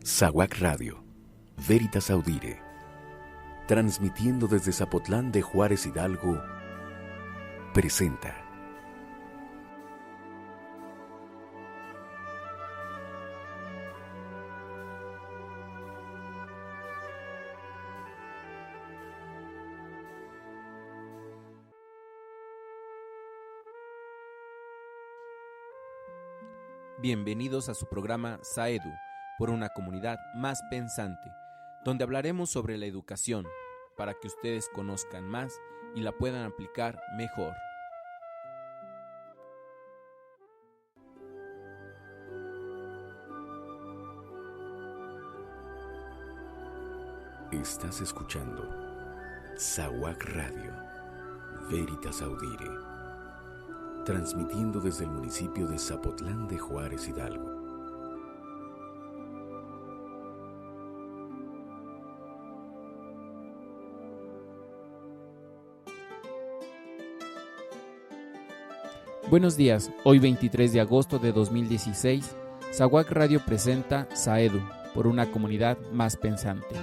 SAWAC Radio, Veritas Audire, transmitiendo desde Zapotlán de Juárez, Hidalgo, presenta Bienvenidos a su programa SAEDU, por una comunidad más pensante, donde hablaremos sobre la educación, para que ustedes conozcan más y la puedan aplicar mejor. Estás escuchando SAWAC Radio, Veritas Audire, transmitiendo desde el municipio de Zapotlán de Juárez, Hidalgo. Buenos días, hoy 23 de agosto de 2016, SAWAC Radio presenta SAEDU, por una comunidad más pensante.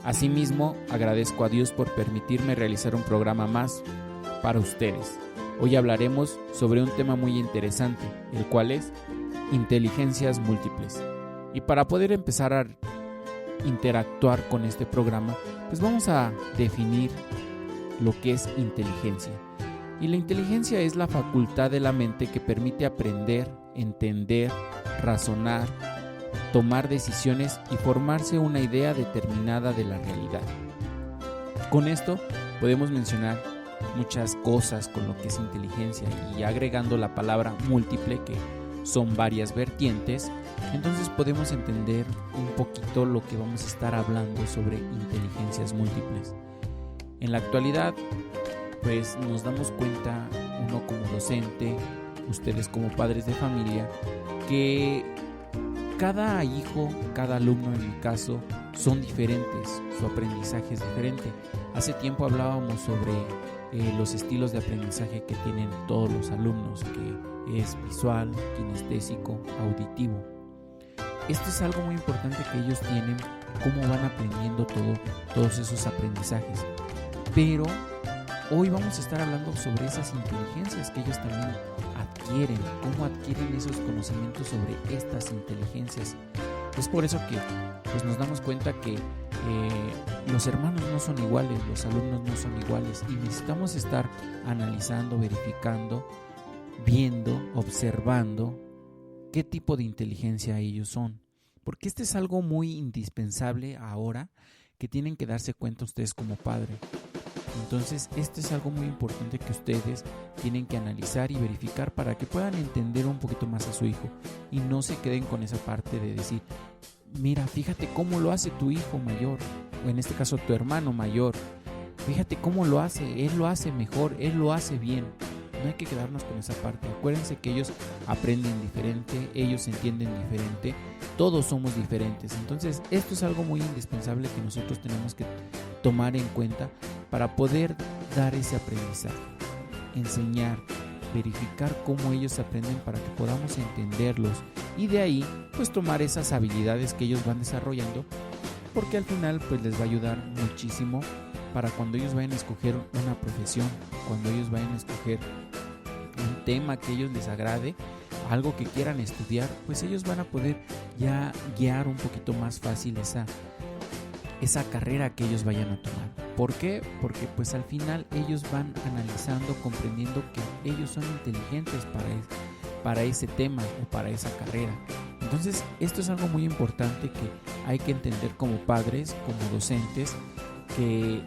Asimismo, agradezco a Dios por permitirme realizar un programa más para ustedes. Hoy hablaremos sobre un tema muy interesante, el cual es inteligencias múltiples. Y para poder empezar a interactuar con este programa, pues vamos a definir lo que es inteligencia. Y la inteligencia es la facultad de la mente que permite aprender, entender, razonar, tomar decisiones y formarse una idea determinada de la realidad. Con esto podemos mencionar muchas cosas con lo que es inteligencia, y agregando la palabra múltiple, que son varias vertientes, entonces podemos entender un poquito lo que vamos a estar hablando sobre inteligencias múltiples. En la actualidad, pues nos damos cuenta, uno como docente, ustedes como padres de familia, que cada hijo, cada alumno en mi caso, son diferentes, su aprendizaje es diferente. Hace tiempo hablábamos sobre los estilos de aprendizaje que tienen todos los alumnos, que es visual, kinestésico, auditivo. Esto es algo muy importante que ellos tienen, cómo van aprendiendo todos esos aprendizajes. Pero hoy vamos a estar hablando sobre esas inteligencias que ellos también adquieren, cómo adquieren esos conocimientos sobre estas inteligencias. Es por eso que pues, nos damos cuenta que los hermanos no son iguales, los alumnos no son iguales, y necesitamos estar analizando, verificando, viendo, observando qué tipo de inteligencia ellos son. Porque este es algo muy indispensable ahora que tienen que darse cuenta ustedes como padre. Entonces, esto es algo muy importante que ustedes tienen que analizar y verificar para que puedan entender un poquito más a su hijo y no se queden con esa parte de decir, mira, fíjate cómo lo hace tu hijo mayor, o en este caso tu hermano mayor, fíjate cómo lo hace, él lo hace mejor, él lo hace bien. No hay que quedarnos con esa parte. Acuérdense que ellos aprenden diferente, ellos entienden diferente, todos somos diferentes. Entonces, esto es algo muy indispensable que nosotros tenemos que tomar en cuenta para poder dar ese aprendizaje, enseñar, verificar cómo ellos aprenden para que podamos entenderlos y de ahí pues tomar esas habilidades que ellos van desarrollando, porque al final pues les va a ayudar muchísimo para cuando ellos vayan a escoger una profesión, cuando ellos vayan a escoger un tema que ellos les agrade, algo que quieran estudiar, pues ellos van a poder ya guiar un poquito más fácil esa carrera que ellos vayan a tomar. ¿Por qué? Porque pues al final ellos van analizando, comprendiendo que ellos son inteligentes para ese tema o para esa carrera. Entonces esto es algo muy importante que hay que entender como padres, como docentes, que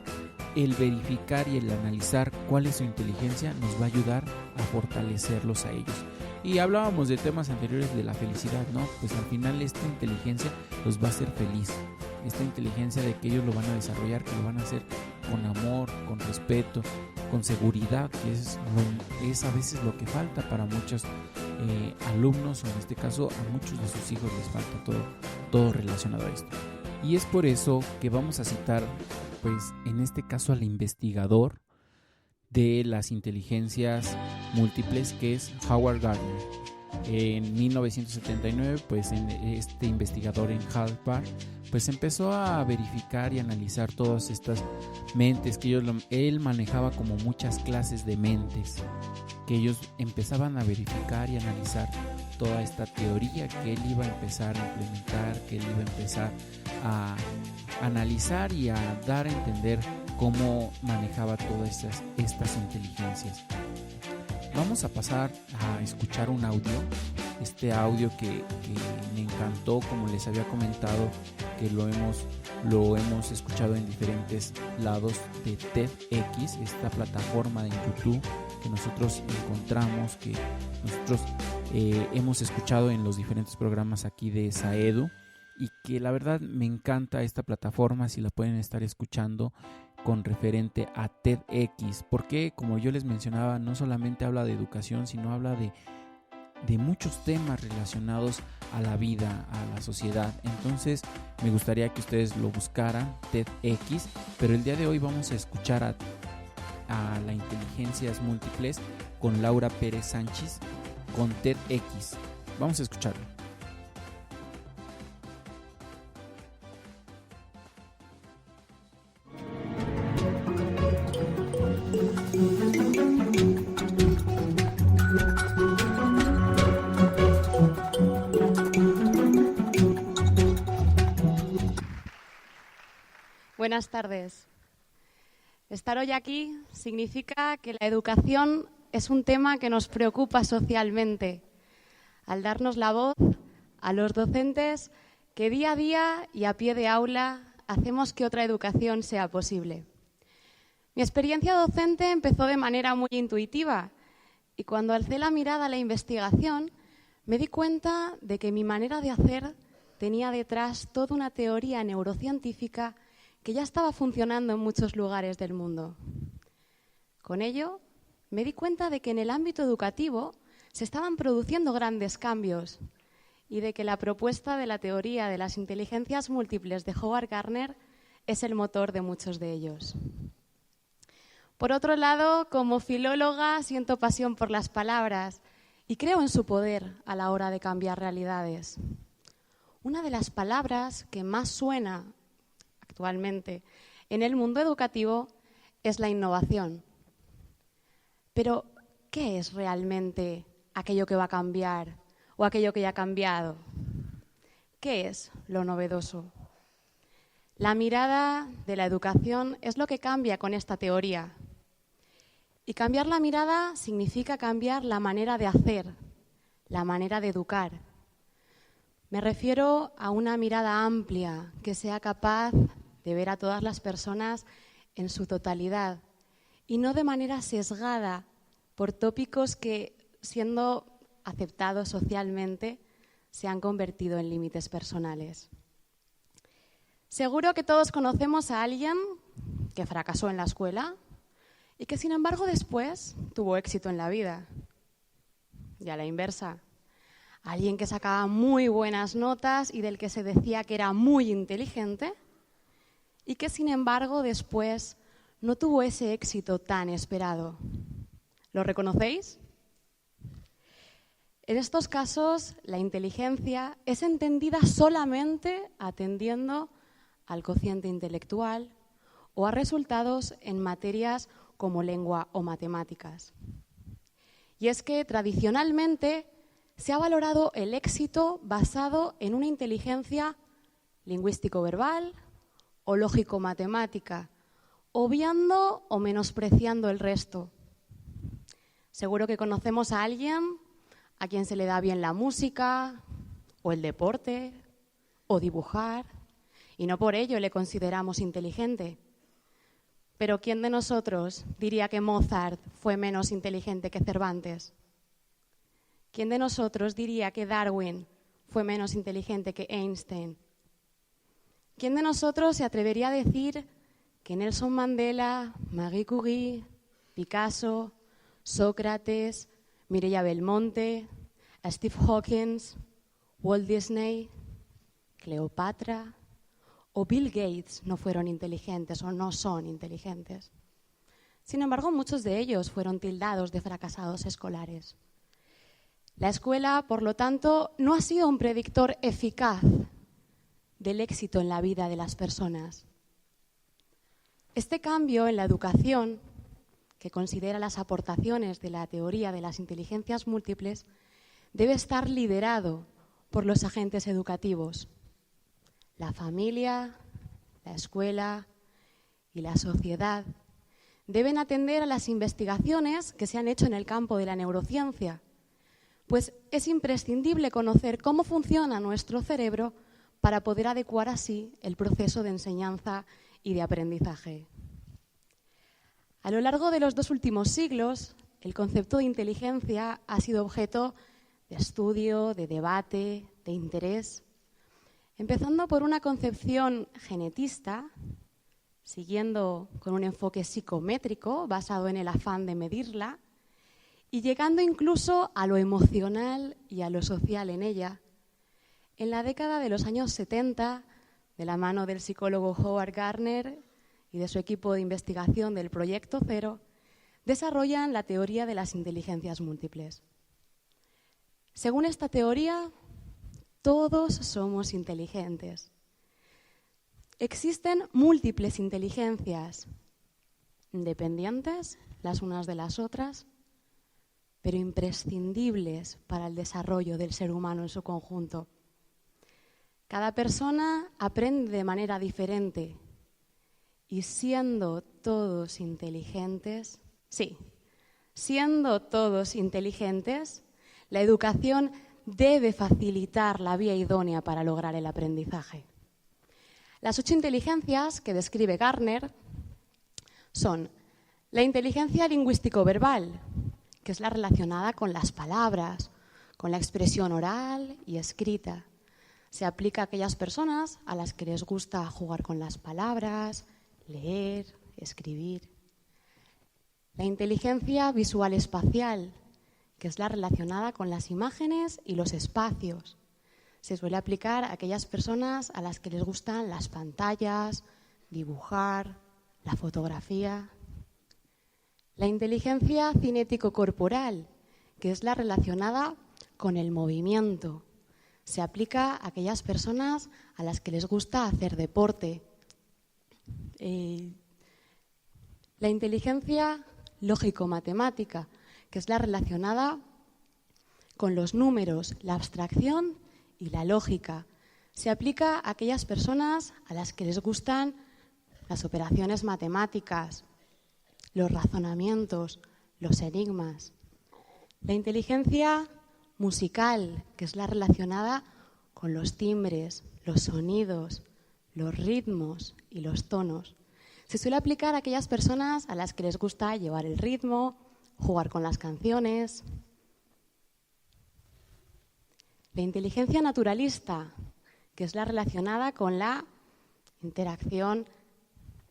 el verificar y el analizar cuál es su inteligencia nos va a ayudar a fortalecerlos a ellos. Y hablábamos de temas anteriores de la felicidad, ¿no? Pues al final esta inteligencia los va a hacer feliz. Esta inteligencia de que ellos lo van a desarrollar, que lo van a hacer con amor, con respeto, con seguridad, que es a veces lo que falta para muchos alumnos, o en este caso a muchos de sus hijos les falta todo relacionado a esto. Y es por eso que vamos a citar, pues en este caso al investigador de las inteligencias múltiples, que es Howard Gardner. En 1979, pues este investigador en Harvard pues empezó a verificar y analizar todas estas mentes que él manejaba como muchas clases de mentes, que ellos empezaban a verificar y analizar toda esta teoría que él iba a empezar a implementar, que él iba a empezar a analizar y a dar a entender cómo manejaba todas estas inteligencias. Vamos a pasar a escuchar un audio, este audio que me encantó, como les había comentado, que lo hemos escuchado en diferentes lados de TEDx, esta plataforma de YouTube que nosotros encontramos, que nosotros hemos escuchado en los diferentes programas aquí de SAEDU, y que la verdad me encanta esta plataforma, si la pueden estar escuchando, con referente a TEDx, porque como yo les mencionaba, no solamente habla de educación, sino habla de muchos temas relacionados a la vida, a la sociedad. Entonces me gustaría que ustedes lo buscaran, TEDx, pero el día de hoy vamos a escuchar a la inteligencias múltiples con Laura Pérez Sánchez con TEDx. Vamos a escucharlo. Buenas tardes. Estar hoy aquí significa que la educación es un tema que nos preocupa socialmente, al darnos la voz a los docentes que día a día y a pie de aula hacemos que otra educación sea posible. Mi experiencia docente empezó de manera muy intuitiva y cuando alcé la mirada a la investigación me di cuenta de que mi manera de hacer tenía detrás toda una teoría neurocientífica que ya estaba funcionando en muchos lugares del mundo. Con ello, me di cuenta de que en el ámbito educativo se estaban produciendo grandes cambios y de que la propuesta de la teoría de las inteligencias múltiples de Howard Gardner es el motor de muchos de ellos. Por otro lado, como filóloga, siento pasión por las palabras y creo en su poder a la hora de cambiar realidades. Una de las palabras que más suena actualmente en el mundo educativo es la innovación. Pero, ¿qué es realmente aquello que va a cambiar o aquello que ya ha cambiado? ¿Qué es lo novedoso? La mirada de la educación es lo que cambia con esta teoría. Y cambiar la mirada significa cambiar la manera de hacer, la manera de educar. Me refiero a una mirada amplia que sea capaz de ver a todas las personas en su totalidad y no de manera sesgada por tópicos que, siendo aceptados socialmente, se han convertido en límites personales. Seguro que todos conocemos a alguien que fracasó en la escuela y que, sin embargo, después tuvo éxito en la vida. Y a la inversa, alguien que sacaba muy buenas notas y del que se decía que era muy inteligente y que, sin embargo, después no tuvo ese éxito tan esperado. ¿Lo reconocéis? En estos casos, la inteligencia es entendida solamente atendiendo al cociente intelectual o a resultados en materias como lengua o matemáticas. Y es que tradicionalmente se ha valorado el éxito basado en una inteligencia lingüístico-verbal o lógico-matemática, obviando o menospreciando el resto. Seguro que conocemos a alguien a quien se le da bien la música, o el deporte, o dibujar, y no por ello le consideramos inteligente. Pero ¿quién de nosotros diría que Mozart fue menos inteligente que Cervantes? ¿Quién de nosotros diría que Darwin fue menos inteligente que Einstein? ¿Quién de nosotros se atrevería a decir que Nelson Mandela, Marie Curie, Picasso, Sócrates, Mireia Belmonte, Steve Hawking, Walt Disney, Cleopatra o Bill Gates no fueron inteligentes o no son inteligentes? Sin embargo, muchos de ellos fueron tildados de fracasados escolares. La escuela, por lo tanto, no ha sido un predictor eficaz del éxito en la vida de las personas. Este cambio en la educación, que considera las aportaciones de la teoría de las inteligencias múltiples, debe estar liderado por los agentes educativos, la familia, la escuela y la sociedad. Deben atender a las investigaciones que se han hecho en el campo de la neurociencia, pues es imprescindible conocer cómo funciona nuestro cerebro para poder adecuar así el proceso de enseñanza y de aprendizaje. A lo largo de los 2 últimos siglos, el concepto de inteligencia ha sido objeto de estudio, de debate, de interés, empezando por una concepción genetista, siguiendo con un enfoque psicométrico basado en el afán de medirla, y llegando incluso a lo emocional y a lo social en ella. En la década de los años 70, de la mano del psicólogo Howard Gardner y de su equipo de investigación del Proyecto Cero, desarrollan la teoría de las inteligencias múltiples. Según esta teoría, todos somos inteligentes. Existen múltiples inteligencias, independientes las unas de las otras, pero imprescindibles para el desarrollo del ser humano en su conjunto. Cada persona aprende de manera diferente y siendo todos inteligentes, la educación debe facilitar la vía idónea para lograr el aprendizaje. Las 8 inteligencias que describe Gardner son la inteligencia lingüístico-verbal, que es la relacionada con las palabras, con la expresión oral y escrita. Se aplica a aquellas personas a las que les gusta jugar con las palabras, leer, escribir. La inteligencia visual-espacial, que es la relacionada con las imágenes y los espacios. Se suele aplicar a aquellas personas a las que les gustan las pantallas, dibujar, la fotografía. La inteligencia cinético-corporal, que es la relacionada con el movimiento. Se aplica a aquellas personas a las que les gusta hacer deporte. La inteligencia lógico-matemática, que es la relacionada con los números, la abstracción y la lógica. Se aplica a aquellas personas a las que les gustan las operaciones matemáticas, los razonamientos, los enigmas. La inteligencia musical, que es la relacionada con los timbres, los sonidos, los ritmos y los tonos. Se suele aplicar a aquellas personas a las que les gusta llevar el ritmo, jugar con las canciones. La inteligencia naturalista, que es la relacionada con la interacción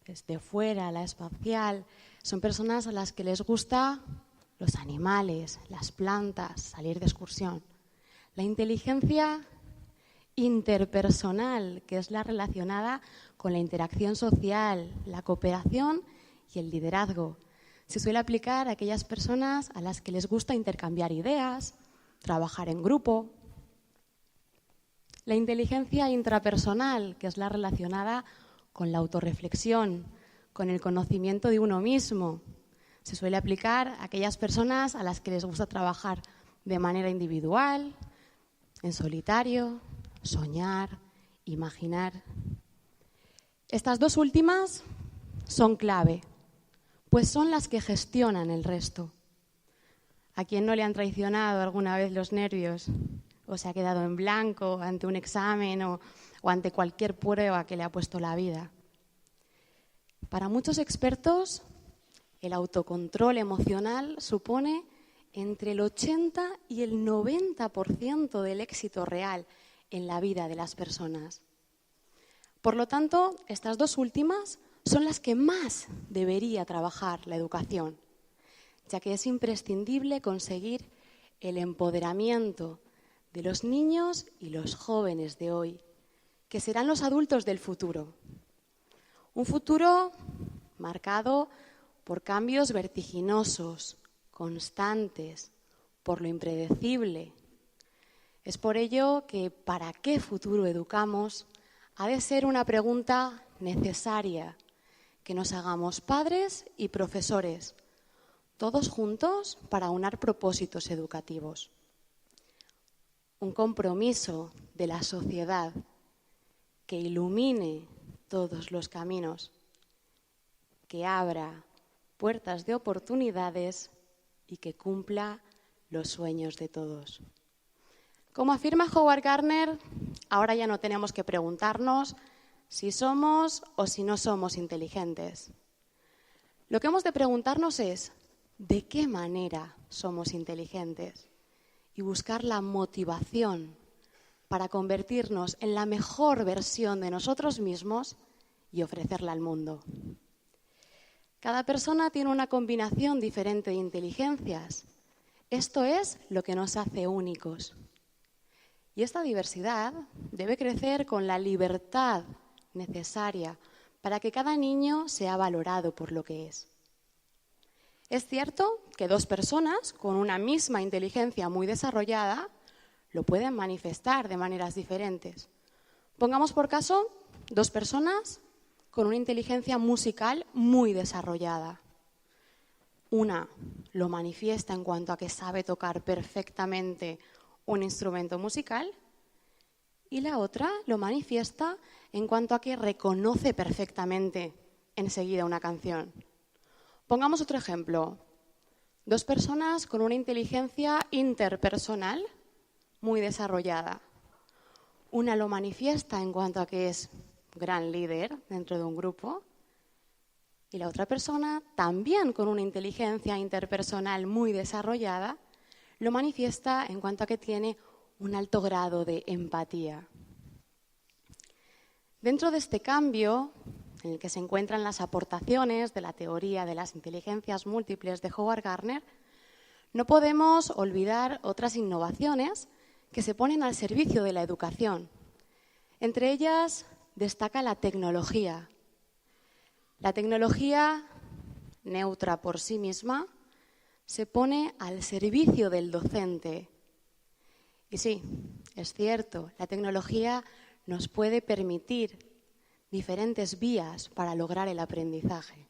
desde fuera, la espacial. Son personas a las que les gusta los animales, las plantas, salir de excursión. La inteligencia interpersonal, que es la relacionada con la interacción social, la cooperación y el liderazgo. Se suele aplicar a aquellas personas a las que les gusta intercambiar ideas, trabajar en grupo. La inteligencia intrapersonal, que es la relacionada con la autorreflexión, con el conocimiento de uno mismo. Se suele aplicar a aquellas personas a las que les gusta trabajar de manera individual, en solitario, soñar, imaginar. Estas 2 últimas son clave, pues son las que gestionan el resto. ¿A quién no le han traicionado alguna vez los nervios? ¿O se ha quedado en blanco ante un examen o ante cualquier prueba que le ha puesto la vida? Para muchos expertos, el autocontrol emocional supone entre el 80 y el 90% del éxito real en la vida de las personas. Por lo tanto, estas 2 últimas son las que más debería trabajar la educación, ya que es imprescindible conseguir el empoderamiento de los niños y los jóvenes de hoy, que serán los adultos del futuro. Un futuro marcado por cambios vertiginosos, constantes, por lo impredecible, Es por ello que ¿para qué futuro educamos? Ha de ser una pregunta necesaria que nos hagamos padres y profesores, todos juntos para aunar propósitos educativos. Un compromiso de la sociedad que ilumine todos los caminos, que abra puertas de oportunidades y que cumpla los sueños de todos. Como afirma Howard Gardner, ahora ya no tenemos que preguntarnos si somos o si no somos inteligentes. Lo que hemos de preguntarnos es ¿de qué manera somos inteligentes? Y buscar la motivación para convertirnos en la mejor versión de nosotros mismos y ofrecerla al mundo. Cada persona tiene una combinación diferente de inteligencias. Esto es lo que nos hace únicos. Y esta diversidad debe crecer con la libertad necesaria para que cada niño sea valorado por lo que es. Es cierto que dos personas con una misma inteligencia muy desarrollada lo pueden manifestar de maneras diferentes. Pongamos por caso dos personas con una inteligencia musical muy desarrollada. Una lo manifiesta en cuanto a que sabe tocar perfectamente un instrumento musical y la otra lo manifiesta en cuanto a que reconoce perfectamente enseguida una canción. Pongamos otro ejemplo. Dos personas con una inteligencia interpersonal muy desarrollada. Una lo manifiesta en cuanto a que es gran líder dentro de un grupo y la otra persona, también con una inteligencia interpersonal muy desarrollada, lo manifiesta en cuanto a que tiene un alto grado de empatía. Dentro de este cambio, en el que se encuentran las aportaciones de la teoría de las inteligencias múltiples de Howard Gardner, no podemos olvidar otras innovaciones que se ponen al servicio de la educación. Entre ellas destaca la tecnología. La tecnología, neutra por sí misma, se pone al servicio del docente. Y sí, es cierto, la tecnología nos puede permitir diferentes vías para lograr el aprendizaje.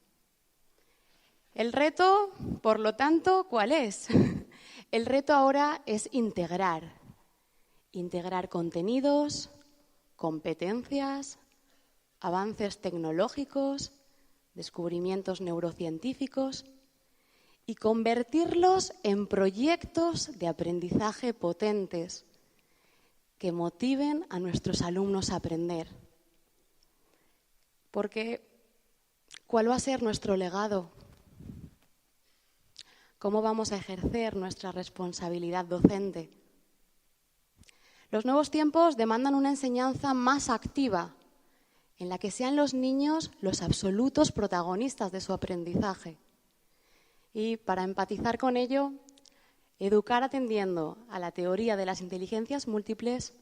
El reto, por lo tanto, ¿cuál es? El reto ahora es integrar contenidos, competencias, avances tecnológicos, descubrimientos neurocientíficos y convertirlos en proyectos de aprendizaje potentes que motiven a nuestros alumnos a aprender. Porque, ¿cuál va a ser nuestro legado? ¿Cómo vamos a ejercer nuestra responsabilidad docente? Los nuevos tiempos demandan una enseñanza más activa, en la que sean los niños los absolutos protagonistas de su aprendizaje. Y para empatizar con ello, educar atendiendo a la teoría de las inteligencias múltiples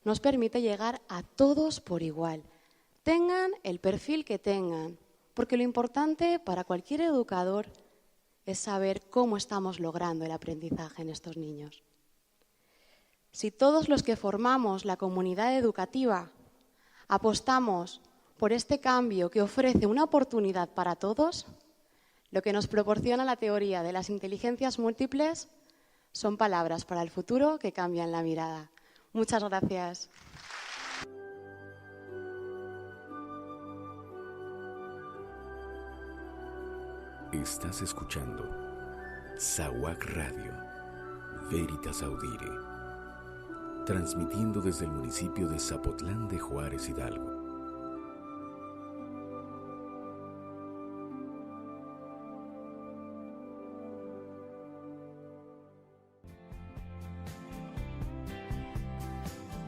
nos permite llegar a todos por igual. Tengan el perfil que tengan, porque lo importante para cualquier educador es saber cómo estamos logrando el aprendizaje en estos niños. Si todos los que formamos la comunidad educativa apostamos por este cambio que ofrece una oportunidad para todos, lo que nos proporciona la teoría de las inteligencias múltiples son palabras para el futuro que cambian la mirada. Muchas gracias. Estás escuchando SAWAC Radio, Veritas Audire, transmitiendo desde el municipio de Zapotlán de Juárez, Hidalgo.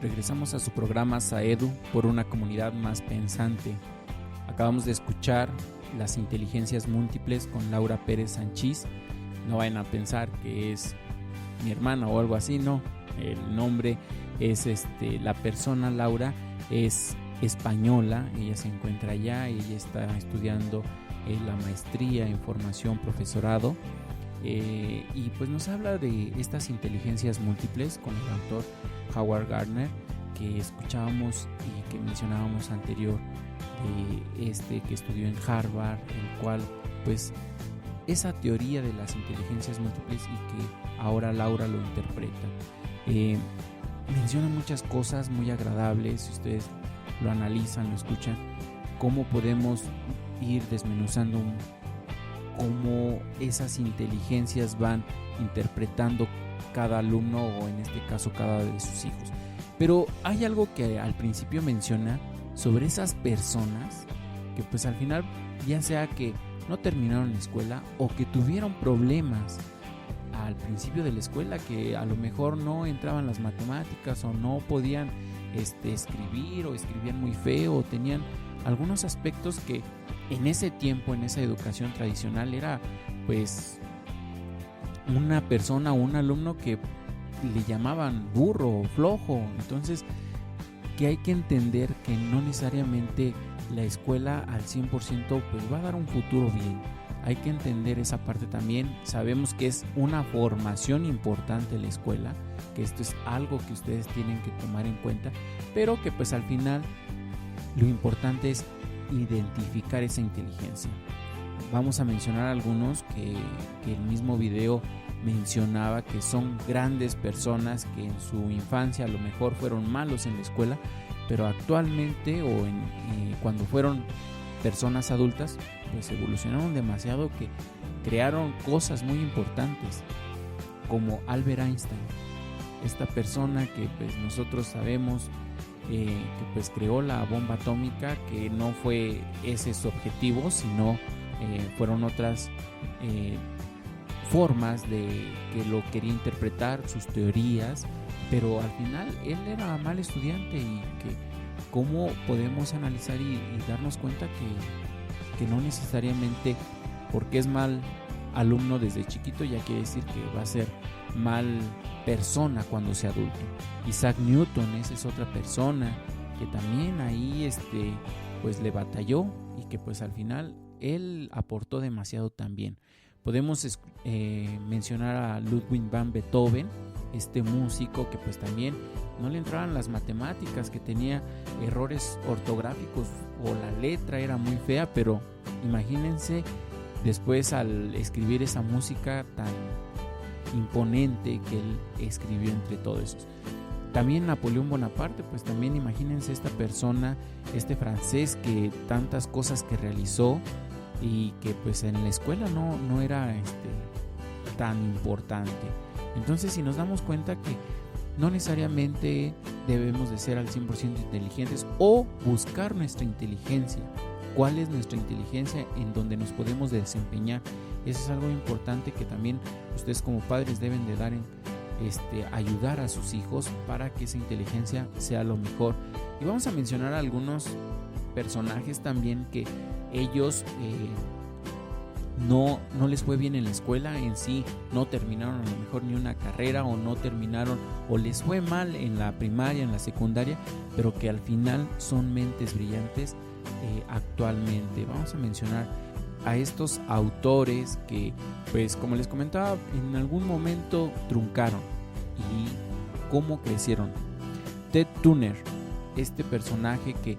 Regresamos a su programa SAEDU por una comunidad más pensante. Acabamos de escuchar Las inteligencias múltiples con Laura Pérez Sanchís. No vayan a pensar que es mi hermana o algo así, no. El nombre es la persona Laura es española, ella se encuentra allá, ella está estudiando la maestría en formación profesorado. y pues nos habla de estas inteligencias múltiples con el autor Howard Gardner, que escuchábamos y que mencionábamos anterior, que estudió en Harvard, el cual pues esa teoría de las inteligencias múltiples y que ahora Laura lo interpreta. Menciona muchas cosas muy agradables, si ustedes lo analizan, lo escuchan, cómo podemos ir desmenuzando cómo esas inteligencias van interpretando cada alumno o en este caso cada de sus hijos. Pero hay algo que al principio menciona sobre esas personas que pues al final ya sea que no terminaron la escuela o que tuvieron problemas al principio de la escuela, que a lo mejor no entraban las matemáticas o no podían escribir o escribían muy feo o tenían algunos aspectos que en ese tiempo, en esa educación tradicional era pues una persona o un alumno que le llamaban burro o flojo. Entonces que hay que entender que no necesariamente la escuela al 100% pues va a dar un futuro bien. Hay que entender esa parte también. Sabemos que es una formación importante la escuela, que esto es algo que ustedes tienen que tomar en cuenta, pero que pues al final lo importante es identificar esa inteligencia. Vamos a mencionar algunos que el mismo video mencionaba, que son grandes personas que en su infancia a lo mejor fueron malos en la escuela, pero actualmente cuando fueron personas adultas pues evolucionaron demasiado, que crearon cosas muy importantes, como Albert Einstein, esta persona que pues nosotros sabemos que pues creó la bomba atómica, que no fue ese su objetivo, sino fueron otras formas de que lo quería interpretar, sus teorías, pero al final él era mal estudiante. Y que cómo podemos analizar y darnos cuenta que no necesariamente porque es mal alumno desde chiquito ya quiere decir que va a ser mal persona cuando sea adulto. Isaac Newton, esa es otra persona que también ahí pues le batalló y que pues al final él aportó demasiado también. Podemos mencionar a Ludwig van Beethoven, este músico que pues también no le entraban las matemáticas, que tenía errores ortográficos o la letra era muy fea, pero imagínense después al escribir esa música tan imponente que él escribió entre todos esos. También Napoleón Bonaparte, pues también imagínense esta persona, este francés, que tantas cosas que realizó y que pues en la escuela no era tan importante. Entonces si nos damos cuenta que no necesariamente debemos de ser al 100% inteligentes o buscar nuestra inteligencia. ¿Cuál es nuestra inteligencia en donde nos podemos desempeñar? Eso es algo importante que también ustedes como padres deben de dar ayudar a sus hijos para que esa inteligencia sea lo mejor. Y vamos a mencionar algunos personajes también que ellos no les fue bien en la escuela en sí, no terminaron a lo mejor ni una carrera o no terminaron o les fue mal en la primaria, en la secundaria, pero que al final son mentes brillantes actualmente. Vamos a mencionar a estos autores que pues como les comentaba en algún momento truncaron y cómo crecieron. Ted Turner, este personaje que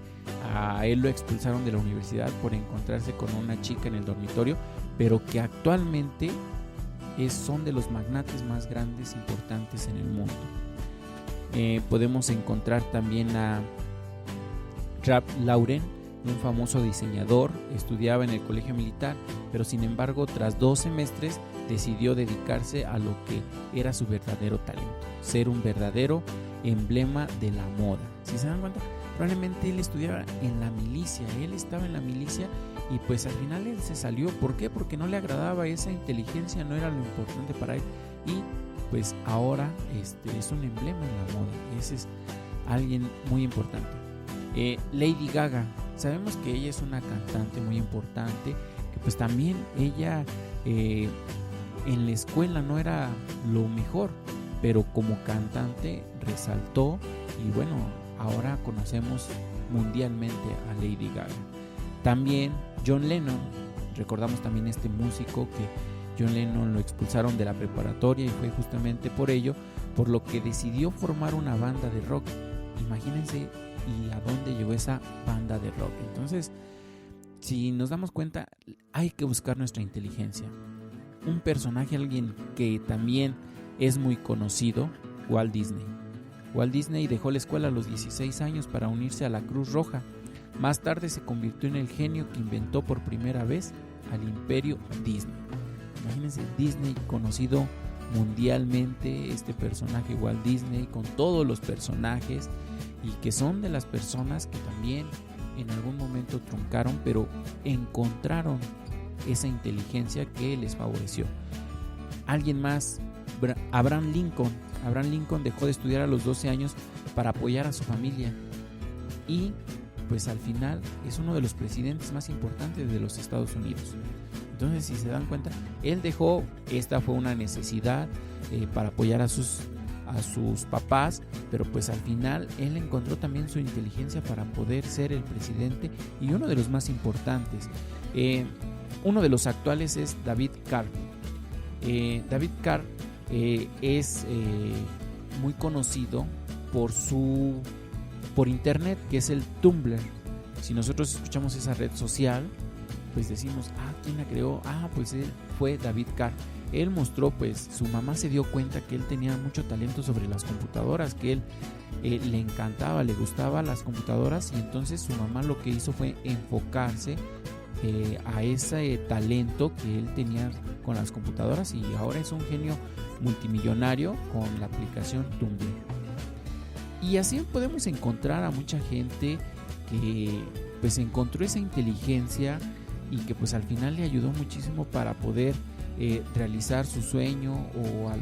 a él lo expulsaron de la universidad por encontrarse con una chica en el dormitorio, pero que actualmente son de los magnates más grandes e importantes en el mundo. Podemos encontrar también a Ralph Lauren, un famoso diseñador, estudiaba en el colegio militar, pero sin embargo tras 2 semestres decidió dedicarse a lo que era su verdadero talento, ser un verdadero emblema de la moda. Si se dan cuenta, probablemente él estudiaba en la milicia, él estaba en la milicia y pues al final él se salió. ¿Por qué? Porque no le agradaba, esa inteligencia no era lo importante para él y pues ahora es un emblema en la moda. Ese es alguien muy importante. Lady Gaga, sabemos que ella es una cantante muy importante, que pues también ella en la escuela no era lo mejor, pero como cantante resaltó y bueno, ahora conocemos mundialmente a Lady Gaga. También John Lennon, recordamos también este músico que John Lennon lo expulsaron de la preparatoria y fue justamente por ello por lo que decidió formar una banda de rock. Imagínense y a dónde llegó esa banda de rock. Entonces, si nos damos cuenta, hay que buscar nuestra inteligencia. Un personaje, alguien que también es muy conocido, Walt Disney. Walt Disney dejó la escuela a los 16 años para unirse a la Cruz Roja. Más tarde se convirtió en el genio que inventó por primera vez al imperio Disney. Imagínense, Disney, conocido mundialmente, este personaje Walt Disney, con todos los personajes, y que son de las personas que también en algún momento truncaron, pero encontraron esa inteligencia que les favoreció. Alguien más, Abraham Lincoln. Abraham Lincoln dejó de estudiar a los 12 años para apoyar a su familia y pues al final es uno de los presidentes más importantes de los Estados Unidos. Entonces, si se dan cuenta, él dejó, esta fue una necesidad para apoyar a sus papás, pero pues al final él encontró también su inteligencia para poder ser el presidente y uno de los más importantes. Uno de los actuales es David Carr. David Carr es muy conocido por internet, que es el Tumblr. Si nosotros escuchamos esa red social, pues decimos, ¿quién la creó? Pues él fue David Carr. Él mostró, pues su mamá se dio cuenta que él tenía mucho talento sobre las computadoras, que él le encantaba, le gustaban las computadoras, y entonces su mamá lo que hizo fue enfocarse a ese talento que él tenía con las computadoras, y ahora es un genio multimillonario con la aplicación Tumblr. Y así podemos encontrar a mucha gente que pues encontró esa inteligencia y que pues al final le ayudó muchísimo para poder realizar su sueño, o al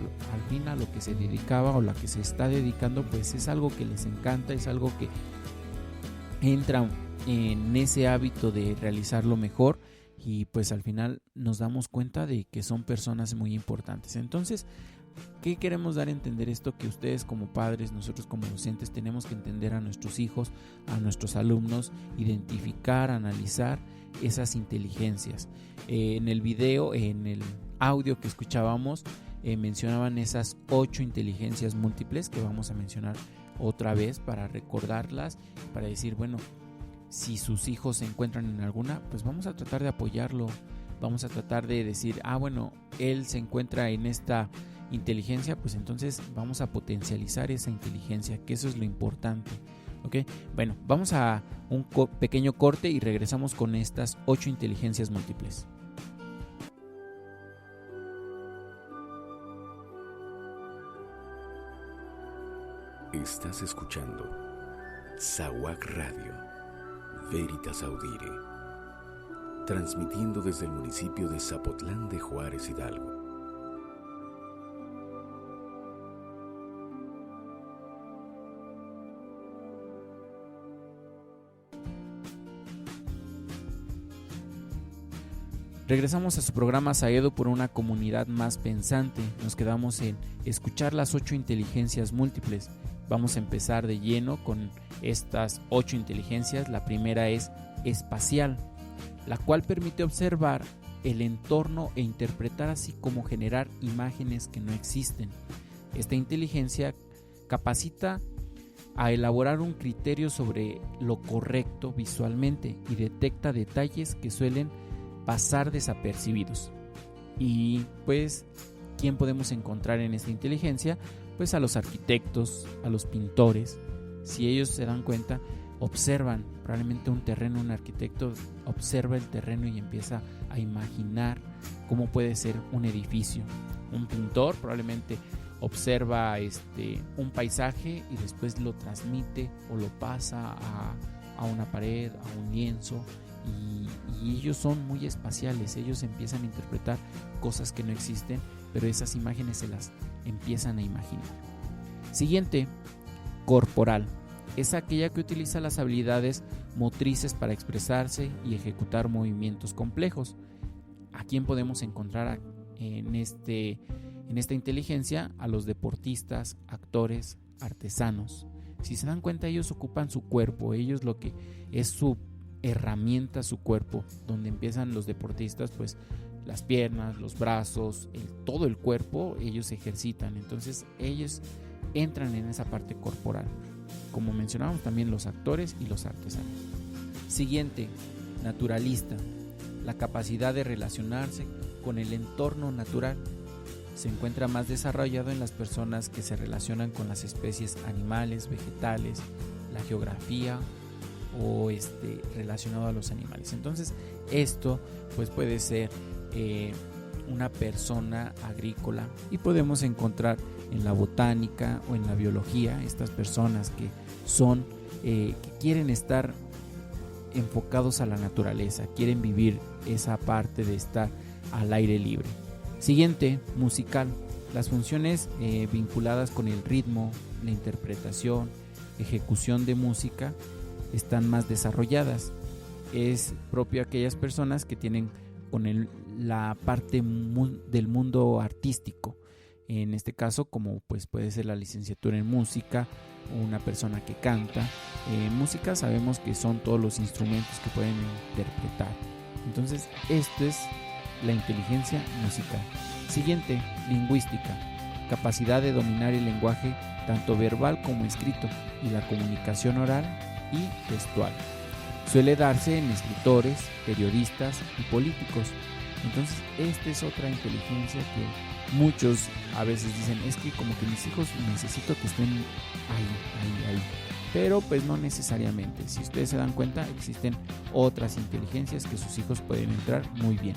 fin a lo que se dedicaba o la que se está dedicando, pues es algo que les encanta, es algo que entra en ese hábito de realizarlo mejor, y pues al final nos damos cuenta de que son personas muy importantes. Entonces, ¿qué queremos dar a entender esto? Que ustedes como padres, nosotros como docentes, tenemos que entender a nuestros hijos, a nuestros alumnos, identificar, analizar esas inteligencias. En el video, en el audio que escuchábamos, mencionaban esas 8 inteligencias múltiples que vamos a mencionar otra vez para recordarlas, para decir, bueno, si sus hijos se encuentran en alguna, pues vamos a tratar de apoyarlo, vamos a tratar de decir, bueno, él se encuentra en esta inteligencia, pues entonces vamos a potencializar esa inteligencia, que eso es lo importante. ¿Ok? Bueno, vamos a un pequeño corte y regresamos con estas 8 inteligencias múltiples. Estás escuchando SAWAC Radio, Veritas Audire, transmitiendo desde el municipio de Zapotlán de Juárez, Hidalgo. Regresamos a su programa SAEDU por una comunidad más pensante. Nos quedamos en escuchar las 8 inteligencias múltiples. Vamos a empezar de lleno con estas 8 inteligencias. La primera es espacial, la cual permite observar el entorno e interpretar, así como generar imágenes que no existen. Esta inteligencia capacita a elaborar un criterio sobre lo correcto visualmente y detecta detalles que suelen pasar desapercibidos. Y pues, ¿quién podemos encontrar en esta inteligencia? Pues a los arquitectos, a los pintores. Si ellos se dan cuenta, observan probablemente un terreno, un arquitecto observa el terreno y empieza a imaginar cómo puede ser un edificio. Un pintor probablemente observa un paisaje y después lo transmite o lo pasa a una pared, a un lienzo. Y ellos son muy espaciales, ellos empiezan a interpretar cosas que no existen, pero esas imágenes se las empiezan a imaginar. Siguiente, corporal. Es aquella que utiliza las habilidades motrices para expresarse y ejecutar movimientos complejos. ¿A quién podemos encontrar en esta inteligencia? A los deportistas, actores, artesanos. Si se dan cuenta, ellos ocupan su cuerpo, ellos lo que es su herramienta, su cuerpo, donde empiezan los deportistas, pues las piernas, los brazos, todo el cuerpo, ellos ejercitan. Entonces ellos entran en esa parte corporal, como mencionábamos también los actores y los artesanos. Siguiente, naturalista, la capacidad de relacionarse con el entorno natural. Se encuentra más desarrollado en las personas que se relacionan con las especies animales, vegetales, la geografía o relacionado a los animales. Entonces esto pues puede ser una persona agrícola, y podemos encontrar en la botánica o en la biología estas personas que son que quieren estar enfocados a la naturaleza, quieren vivir esa parte de estar al aire libre. Siguiente, musical, las funciones vinculadas con el ritmo, la interpretación, ejecución de música están más desarrolladas. Es propio a aquellas personas que tienen con la parte del mundo artístico. En este caso, como pues puede ser la licenciatura en música, o una persona que canta. Música sabemos que son todos los instrumentos que pueden interpretar. Entonces, esto es la inteligencia musical. Siguiente, lingüística, capacidad de dominar el lenguaje tanto verbal como escrito y la comunicación oral y gestual. Suele darse en escritores, periodistas y políticos. Entonces, esta es otra inteligencia que muchos a veces dicen, es que como que mis hijos necesito que estén ahí. Pero pues no necesariamente. Si ustedes se dan cuenta, existen otras inteligencias que sus hijos pueden entrar muy bien.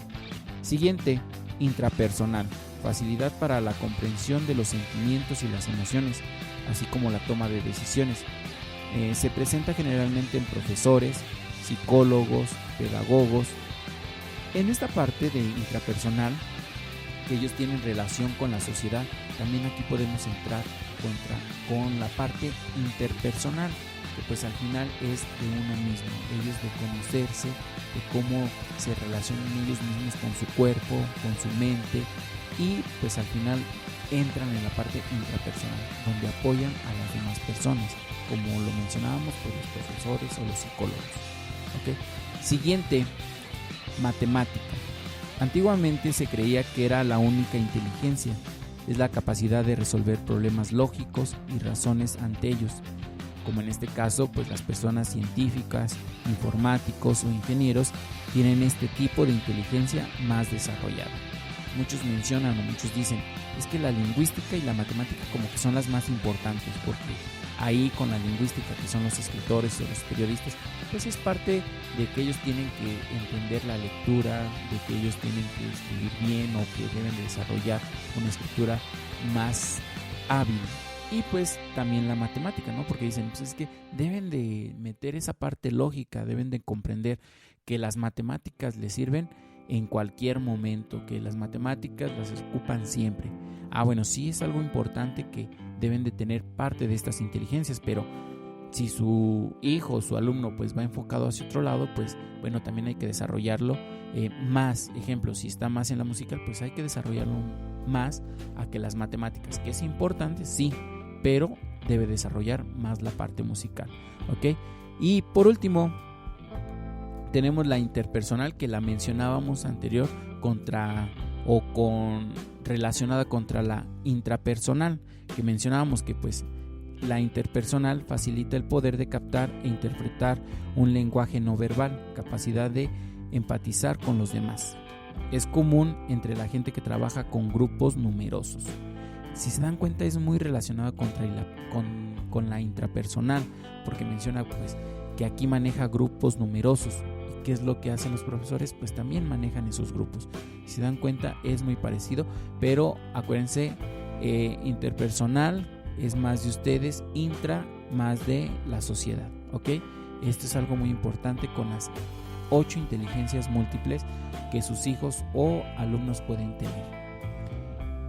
Siguiente, intrapersonal, facilidad para la comprensión de los sentimientos y las emociones, así como la toma de decisiones. Se presenta generalmente en profesores, psicólogos, pedagogos. En esta parte de intrapersonal, que ellos tienen relación con la sociedad, también aquí podemos entrar con la parte interpersonal, que pues al final es de uno mismo, ellos de conocerse, de cómo se relacionan ellos mismos con su cuerpo, con su mente, y pues al final entran en la parte intrapersonal, donde apoyan a las demás personas, como lo mencionábamos por los profesores o los psicólogos. ¿Okay? Siguiente, matemática. Antiguamente se creía que era la única inteligencia, es la capacidad de resolver problemas lógicos y razones ante ellos, como en este caso pues las personas científicas, informáticos o ingenieros tienen este tipo de inteligencia más desarrollada. Muchos mencionan o muchos dicen, es que la lingüística y la matemática como que son las más importantes, porque ahí con la lingüística, que son los escritores o los periodistas, pues es parte de que ellos tienen que entender la lectura, de que ellos tienen que escribir bien o que deben de desarrollar una escritura más hábil. Y pues también la matemática, ¿no? Porque dicen, pues es que deben de meter esa parte lógica, deben de comprender que las matemáticas les sirven en cualquier momento, que las matemáticas las ocupan siempre. Bueno, sí es algo importante que deben de tener parte de estas inteligencias, pero si su hijo o su alumno pues va enfocado hacia otro lado, pues bueno, también hay que desarrollarlo más. Ejemplo, si está más en la musical, pues hay que desarrollarlo más a que las matemáticas, que es importante, sí, pero debe desarrollar más la parte musical, ¿ok? Y por último, tenemos la interpersonal, que la mencionábamos anterior, relacionada contra la intrapersonal, que mencionábamos que pues la interpersonal facilita el poder de captar e interpretar un lenguaje no verbal, capacidad de empatizar con los demás. Es común entre la gente que trabaja con grupos numerosos. Si se dan cuenta, es muy relacionado con la intrapersonal, porque menciona pues que aquí maneja grupos numerosos. ¿Y qué es lo que hacen los profesores? Pues también manejan esos grupos. Si se dan cuenta, es muy parecido, pero acuérdense, interpersonal es más de ustedes, intra más de la sociedad, ¿ok? Esto es algo muy importante con las 8 inteligencias múltiples que sus hijos o alumnos pueden tener.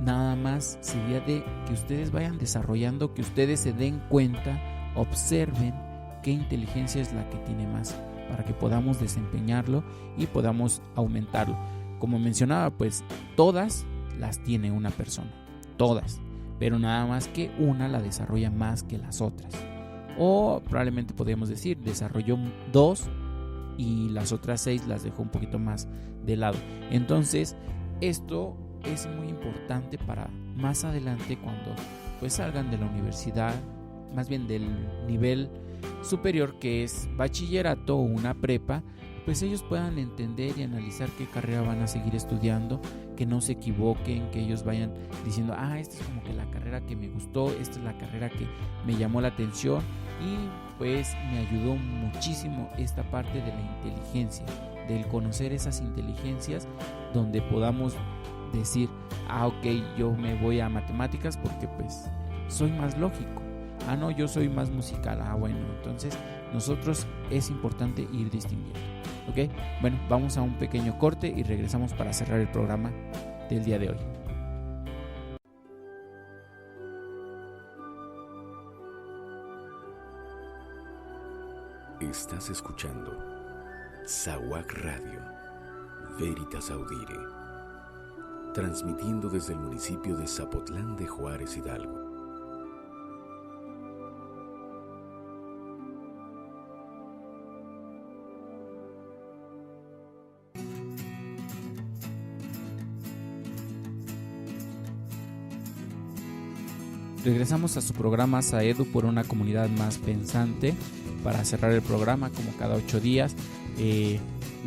Nada más sería de que ustedes vayan desarrollando, que ustedes se den cuenta, observen qué inteligencia es la que tiene más, para que podamos desempeñarlo y podamos aumentarlo. Como mencionaba, pues todas las tiene una persona, todas, pero nada más que una la desarrolla más que las otras. O probablemente podríamos decir, desarrolló 2 y las otras 6 las dejó un poquito más de lado. Entonces esto es muy importante para más adelante, cuando pues salgan de la universidad, más bien del nivel superior que es bachillerato o una prepa, pues ellos puedan entender y analizar qué carrera van a seguir estudiando, que no se equivoquen, que ellos vayan diciendo, esta es como que la carrera que me gustó, esta es la carrera que me llamó la atención, y pues me ayudó muchísimo esta parte de la inteligencia, del conocer esas inteligencias, donde podamos decir, ok, yo me voy a matemáticas porque pues soy más lógico, no, yo soy más musical, bueno, entonces nosotros es importante ir distinguiendo. Ok, bueno, vamos a un pequeño corte y regresamos para cerrar el programa del día de hoy. Estás escuchando SAWAC Radio, Veritas Audire, transmitiendo desde el municipio de Zapotlán de Juárez, Hidalgo. Regresamos a su programa SAEDU por una comunidad más pensante. Para cerrar el programa, como cada 8 días,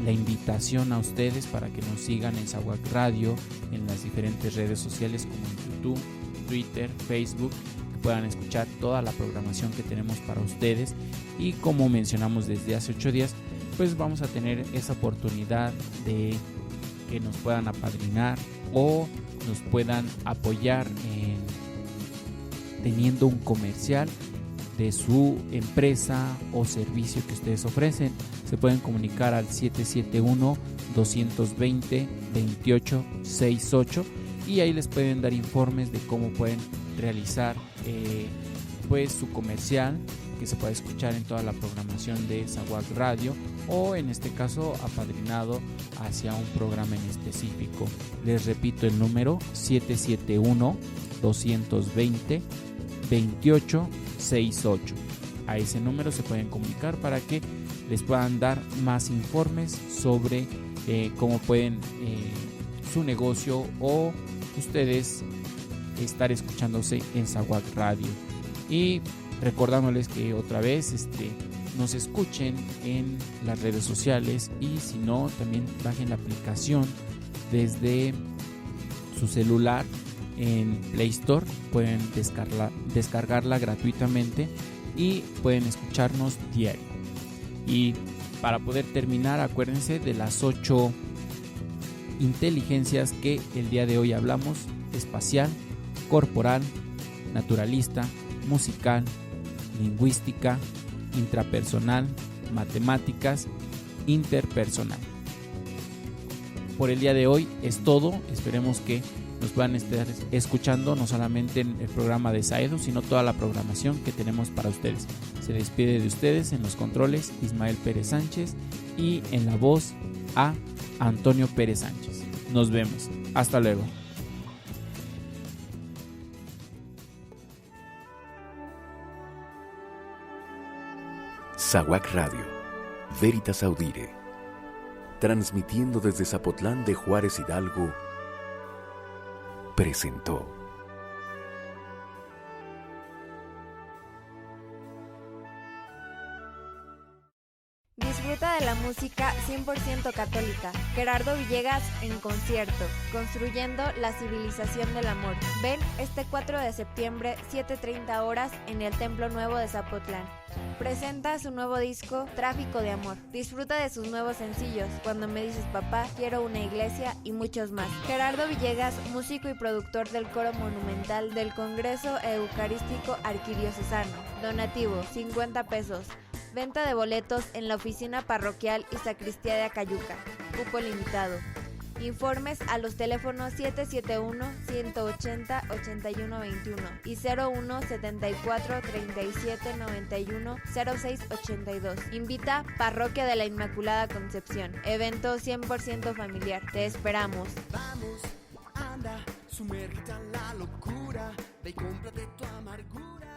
la invitación a ustedes para que nos sigan en SAWAC Radio, en las diferentes redes sociales como en YouTube, Twitter, Facebook, que puedan escuchar toda la programación que tenemos para ustedes. Y como mencionamos desde hace 8 días, pues vamos a tener esa oportunidad de que nos puedan apadrinar o nos puedan apoyar teniendo un comercial de su empresa o servicio que ustedes ofrecen. Se pueden comunicar al 771-220-2868 y ahí les pueden dar informes de cómo pueden realizar pues su comercial, que se puede escuchar en toda la programación de SAWAC Radio, o en este caso apadrinado hacia un programa en específico. Les repito el número: 771-220-2868. A ese número se pueden comunicar para que les puedan dar más informes sobre cómo pueden su negocio o ustedes estar escuchándose en SAWAC Radio. Y recordándoles que otra vez nos escuchen en las redes sociales, y si no, también bajen la aplicación desde su celular en Play Store. Pueden descargarla gratuitamente y pueden escucharnos diario. Y para poder terminar, acuérdense de las 8 inteligencias que el día de hoy hablamos: espacial, corporal, naturalista, musical, lingüística, intrapersonal, matemáticas, interpersonal. Por el día de hoy es todo. Esperemos que nos puedan estar escuchando no solamente en el programa de SAEDU, sino toda la programación que tenemos para ustedes. Se despide de ustedes en los controles Ismael Pérez Sánchez, y en la voz a Antonio Pérez Sánchez. Nos vemos. Hasta luego. SAWAC Radio, Veritas Audire, transmitiendo desde Zapotlán de Juárez, Hidalgo, presentó Disfruta de la música 100% católica. Gerardo Villegas en concierto, construyendo la civilización del amor. Ven este 4 de septiembre, 7:30 horas, en el Templo Nuevo de Zapotlán. Presenta su nuevo disco, Tráfico de Amor. Disfruta de sus nuevos sencillos, Cuando me dices papá, Quiero una iglesia y muchos más. Gerardo Villegas, músico y productor del coro monumental del Congreso Eucarístico Arquidiocesano. Donativo, 50 pesos. Venta de boletos en la oficina parroquial y sacristía de Acayuca. Cupo limitado. Informes a los teléfonos 771-180-8121 y 01-74-37-91-0682. Invita Parroquia de la Inmaculada Concepción. Evento 100% familiar. Te esperamos. Vamos, anda, sumérgete en la locura, ve y cómprate tu amargura.